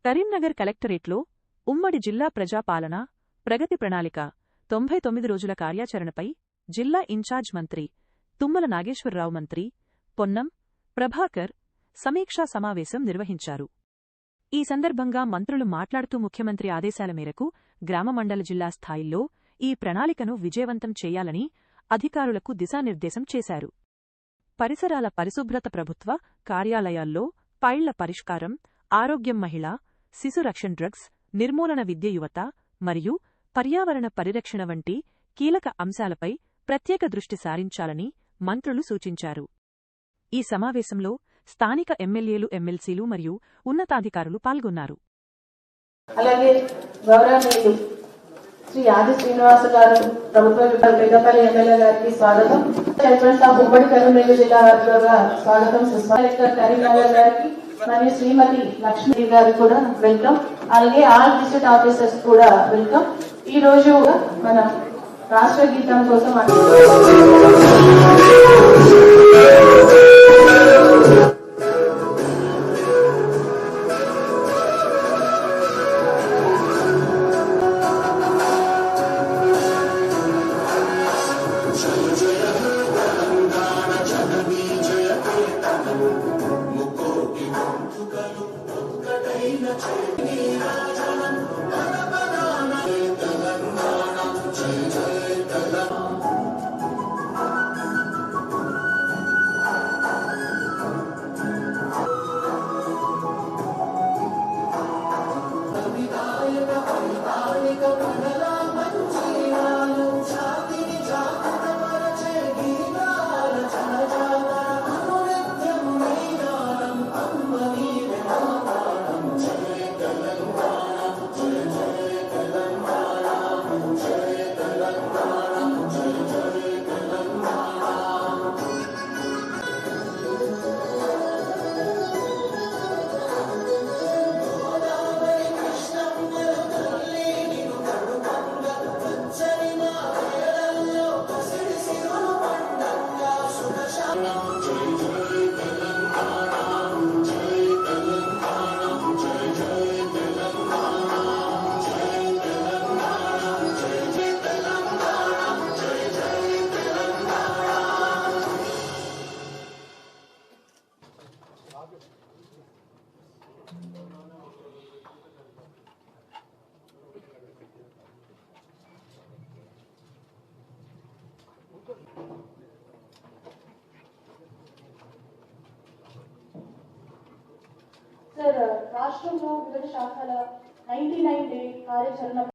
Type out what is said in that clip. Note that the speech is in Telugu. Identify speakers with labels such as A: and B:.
A: కరీంనగర్ కలెక్టరేట్లో ఉమ్మడి జిల్లా ప్రజాపాలన ప్రగతి ప్రణాళిక 99 రోజుల కార్యాచరణపై జిల్లా ఇన్ఛార్జ్ మంత్రి తుమ్మల నాగేశ్వరరావు, మంత్రి పొన్నం ప్రభాకర్ సమీక్షా సమావేశం నిర్వహించారు. ఈ సందర్భంగా మంత్రులు మాట్లాడుతూ ముఖ్యమంత్రి ఆదేశాల మేరకు గ్రామ మండల జిల్లా స్థాయిల్లో ఈ ప్రణాళికను విజయవంతం చేయాలని అధికారులకు దిశానిర్దేశం చేశారు. పరిసరాల పరిశుభ్రత, ప్రభుత్వ కార్యాలయాల్లో ఫైళ్ల పరిష్కారం, ఆరోగ్యం, మహిళా శిశు రక్షణ, డ్రగ్స్ నిర్మూలన, విద్య, యువత మరియు పర్యావరణ పరిరక్షణ వంటి కీలక అంశాలపై ప్రత్యేక దృష్టి సారించాలని మంత్రులు సూచించారు. ఈ సమావేశంలో స్థానిక ఎమ్మెల్యేలు, ఎమ్మెల్సీలు మరియు ఉన్నతాధికారులు పాల్గొన్నారు.
B: అలాగే గౌరవనీయులు శ్రీ ఆది శ్రీనివాస గారు, ప్రభుత్వ పెద్దపల్లి ఎమ్మెల్యే గారికి స్వాగతం. చైర్మన్ ఆఫ్ ఉమ్మడి కరీంనగర్ జిల్లా వారిగా స్వాగతం. కలెక్టర్ కరీంనగర్ గారికి మరియు శ్రీమతి లక్ష్మీ గారికి కూడా వెల్కమ్. అలాగే ఆల్ డిస్ట్రిక్ట్ ఆఫీసర్స్ కూడా వెల్కమ్. ఈ రోజు మనం రాష్ట్ర గీతం కోసం
C: సార్, రాష్ట్రంలో వివిధ శాఖల 99 డే కార్యాచరణ